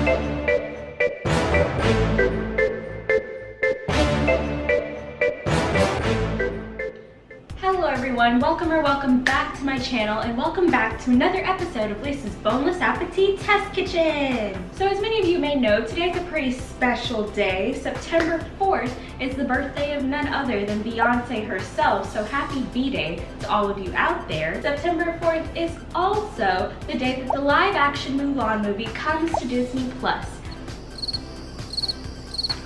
Hello everyone, welcome back to my channel and welcome back to another episode of Lisa's Boneless Appetit Test Kitchen. So as many of you may know, today is a pretty special day. September 4th is the birthday of none other than Beyonce herself, so happy B-Day to all of you out there. September 4th is also the day that the live-action Mulan movie comes to Disney+.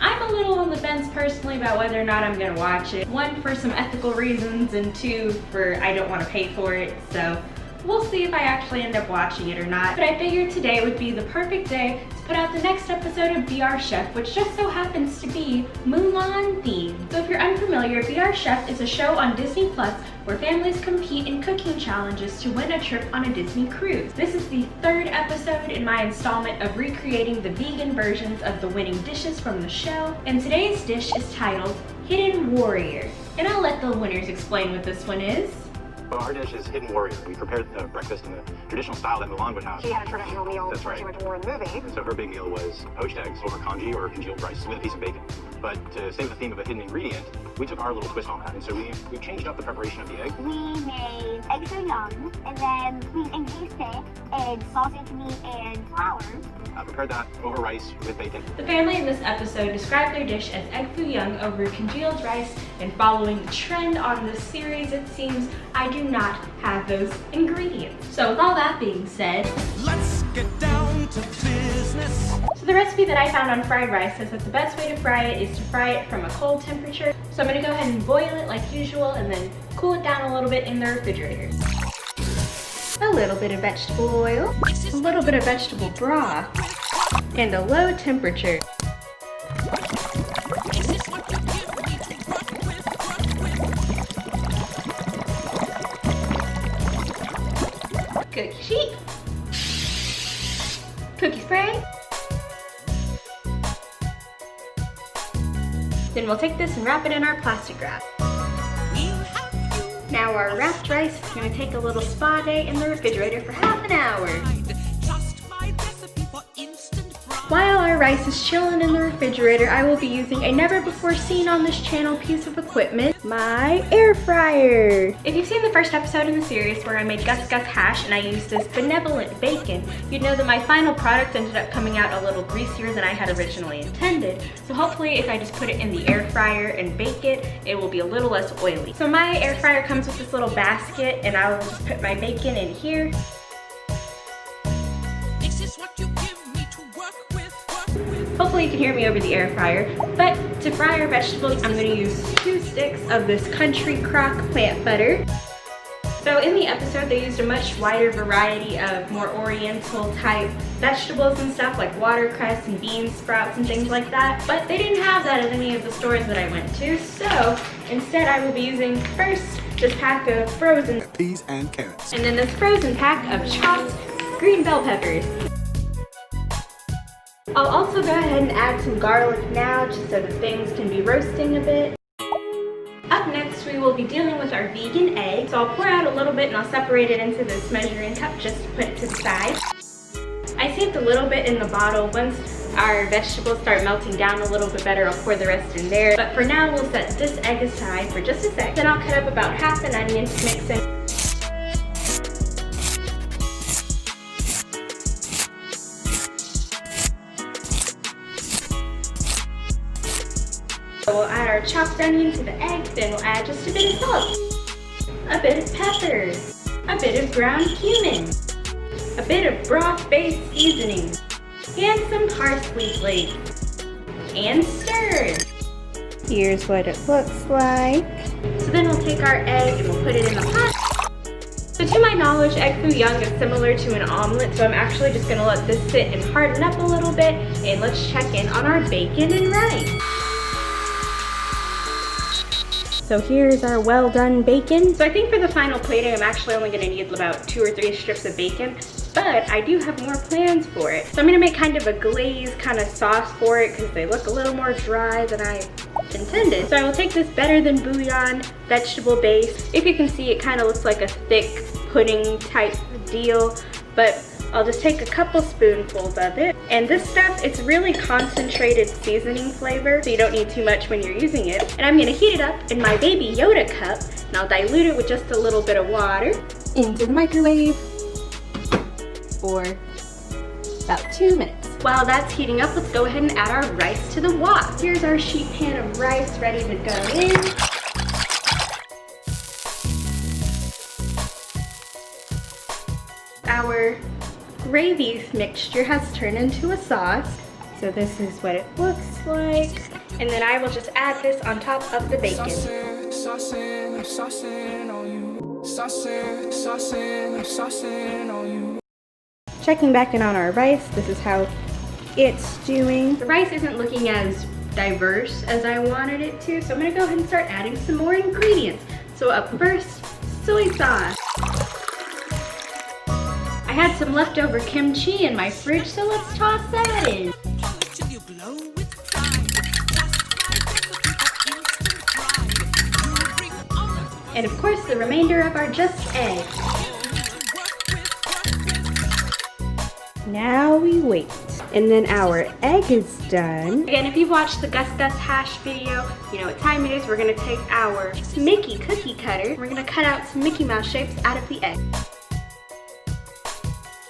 I'm a little on the fence personally about whether or not I'm gonna watch it. One, for some ethical reasons, and two, for I don't want to pay for it, so we'll see if I actually end up watching it or not. But I figured today would be the perfect day to put out the next episode of Be Our Chef, which just so happens to be Mulan themed. So if you're unfamiliar, Be Our Chef is a show on Disney Plus where families compete in cooking challenges to win a trip on a Disney cruise. This is the third episode in my installment of recreating the vegan versions of the winning dishes from the show, and today's dish is titled Hidden Warrior. And I'll let the winners explain what this one is. Well, our dish is Hidden Warrior. We prepared the breakfast in the traditional style that Mulan would have. She had a traditional meal before she went to war in the movie. So her big meal was poached eggs over congee or congealed rice with a piece of bacon. But to stay with the theme of a hidden ingredient, we took our little twist on that. And so we changed up the preparation of the egg. We made egg foo young, and then we encased it in sausage meat and flour. Prepared that over rice with bacon. The family in this episode described their dish as egg foo young over congealed rice, and following the trend on this series, it seems I do not have those ingredients. So with all that being said, let's get down to business. So the recipe that I found on fried rice says that the best way to fry it is to fry it from a cold temperature. So I'm gonna go ahead and boil it like usual and then cool it down a little bit in the refrigerator. A little bit of vegetable oil, a little bit of vegetable broth, and a low temperature. Cookie sheet, cookie spray. Then we'll take this and wrap it in our plastic wrap. Now our wrapped rice is going to take a little spa day in the refrigerator for half an hour. While our rice is chilling in the refrigerator, I will be using a never before seen on this channel piece of equipment, my air fryer. If you've seen the first episode in the series where I made Gus Gus hash and I used this benevolent bacon, you'd know that my final product ended up coming out a little greasier than I had originally intended. So hopefully if I just put it in the air fryer and bake it, it will be a little less oily. So my air fryer comes with this little basket, and I will just put my bacon in here. Hopefully you can hear me over the air fryer, but to fry our vegetables, I'm going to use 2 sticks of this Country Crock plant butter. So in the episode, they used a much wider variety of more oriental type vegetables and stuff like watercress and bean sprouts and things like that, but they didn't have that at any of the stores that I went to, so instead I will be using first this pack of frozen peas and carrots, and then this frozen pack of chopped green bell peppers. I'll also go ahead and add some garlic now, just so that things can be roasting a bit. Up next, we will be dealing with our vegan egg. So I'll pour out a little bit and I'll separate it into this measuring cup just to put it to the side. I saved a little bit in the bottle. Once our vegetables start melting down a little bit better, I'll pour the rest in there. But for now, we'll set this egg aside for just a sec. Then I'll cut up about half an onion to mix in. We'll add our chopped onion to the egg, then we'll add just a bit of salt, a bit of pepper, a bit of ground cumin, a bit of broth-based seasoning, and some parsley flakes, and stir. Here's what it looks like. So then we'll take our egg and we'll put it in the pot. So to my knowledge, egg foo young is similar to an omelet, so I'm actually just gonna let this sit and harden up a little bit, and let's check in on our bacon and rice. So here's our well done bacon. So I think for the final plating, I'm actually only gonna need about 2 or 3 strips of bacon, but I do have more plans for it. So I'm gonna make kind of a glaze kind of sauce for it because they look a little more dry than I intended. So I will take this better than bouillon vegetable base. If you can see, it kind of looks like a thick pudding type deal, but I'll just take a couple spoonfuls of it. And this stuff, it's really concentrated seasoning flavor, so you don't need too much when you're using it. And I'm gonna heat it up in my Baby Yoda cup, and I'll dilute it with just a little bit of water into the microwave for about 2 minutes. While that's heating up, let's go ahead and add our rice to the wok. Here's our sheet pan of rice ready to go in. Our gravy mixture has turned into a sauce. So this is what it looks like. And then I will just add this on top of the bacon. Checking back in on our rice, this is how it's doing. The rice isn't looking as diverse as I wanted it to, so I'm gonna go ahead and start adding some more ingredients. So up first, soy sauce. I had some leftover kimchi in my fridge, so let's toss that in. And of course, the remainder of our just eggs. Now we wait. And then our egg is done. Again, if you've watched the Gus Gus hash video, you know what time it is. We're gonna take our Mickey cookie cutter. We're gonna cut out some Mickey Mouse shapes out of the egg.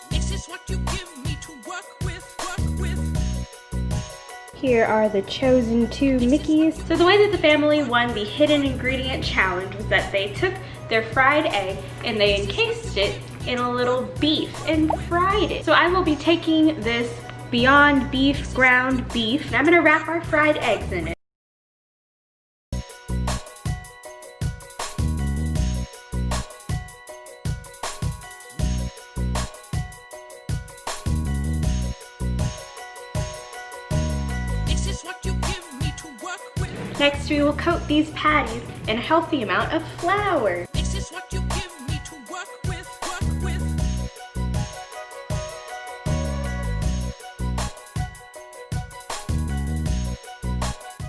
This is what you give me to work with. Here are the chosen 2 Mickeys. So the way that the family won the hidden ingredient challenge was that they took their fried egg and they encased it in a little beef and fried it. So I will be taking this Beyond Beef ground beef, and I'm gonna wrap our fried eggs in it. This is what you give me to work with. Next, we will coat these patties in a healthy amount of flour. This is what you give me to work with.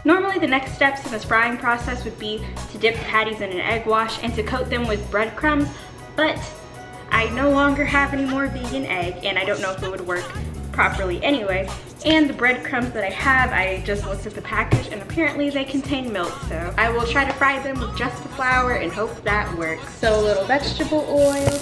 Normally the next steps in this frying process would be to dip the patties in an egg wash and to coat them with breadcrumbs, but I no longer have any more vegan egg and I don't know if it would work properly anyway. And the breadcrumbs that I have, I just looked at the package and apparently they contain milk, so I will try to fry them with just the flour and hope that works. So a little vegetable oil.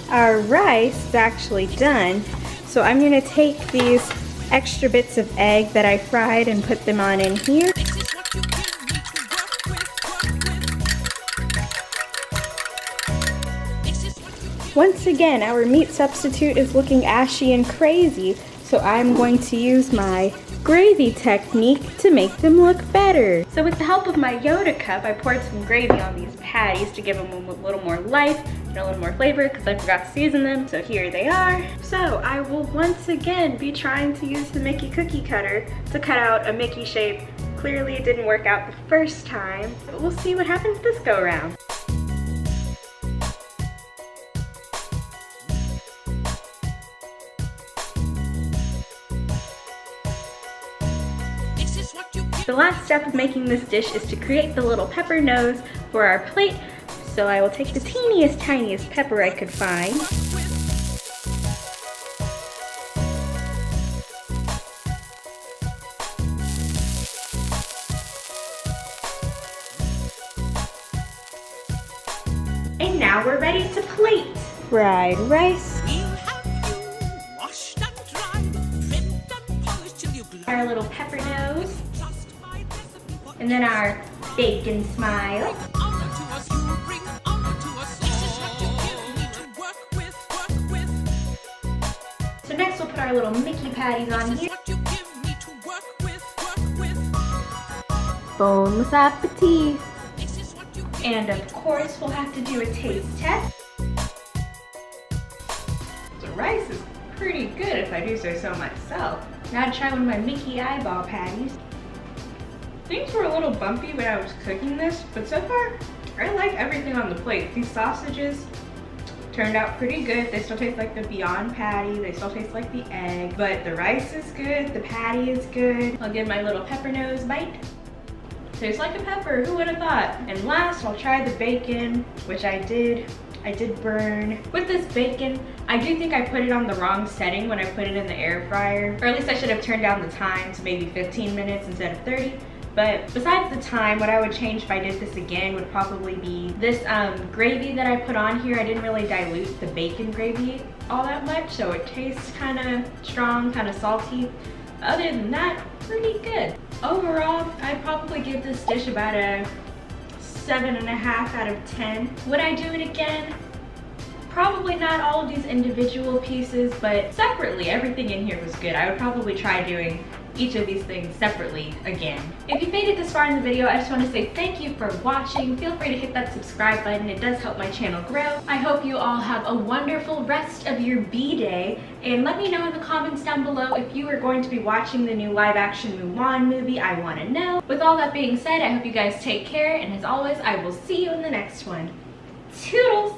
Our rice is actually done, so I'm going to take these extra bits of egg that I fried and put them on in here. Once again, our meat substitute is looking ashy and crazy, so I'm going to use my gravy technique to make them look better. So with the help of my Yoda cup, I poured some gravy on these patties to give them a little more life and a little more flavor because I forgot to season them. So here they are. So I will once again be trying to use the Mickey cookie cutter to cut out a Mickey shape. Clearly it didn't work out the first time, but we'll see what happens this go round. The last step of making this dish is to create the little pepper nose for our plate. So I will take the teeniest, tiniest pepper I could find. And now we're ready to plate. Fried rice. Our little pepper nose. And then our bacon smile. So next we'll put our little Mickey patties on here. Bon appetit. And of course we'll have to do a taste test. The rice is pretty good if I do say so myself. Now to try one of my Mickey eyeball patties. Things were a little bumpy when I was cooking this, but so far I like everything on the plate. These sausages turned out pretty good. They still taste like the Beyond patty. They still taste like the egg, but the rice is good. The patty is good. I'll give my little pepper nose bite. Tastes like a pepper, who would have thought? And last, I'll try the bacon, which I did burn. With this bacon, I do think I put it on the wrong setting when I put it in the air fryer, or at least I should have turned down the time to maybe 15 minutes instead of 30. But besides the time, what I would change if I did this again would probably be this gravy that I put on here. I didn't really dilute the bacon gravy all that much, so it tastes kind of strong, kind of salty. Other than that, pretty good. Overall, I'd probably give this dish about a 7.5 out of 10. Would I do it again? Probably not all of these individual pieces, but separately, everything in here was good. I would probably try doing each of these things separately again. If you made it this far in the video, I just want to say thank you for watching. Feel free to hit that subscribe button. It does help my channel grow. I hope you all have a wonderful rest of your B-Day, and let me know in the comments down below if you are going to be watching the new live-action Mulan movie. I want to know. With all that being said, I hope you guys take care, and as always, I will see you in the next one. Toodles!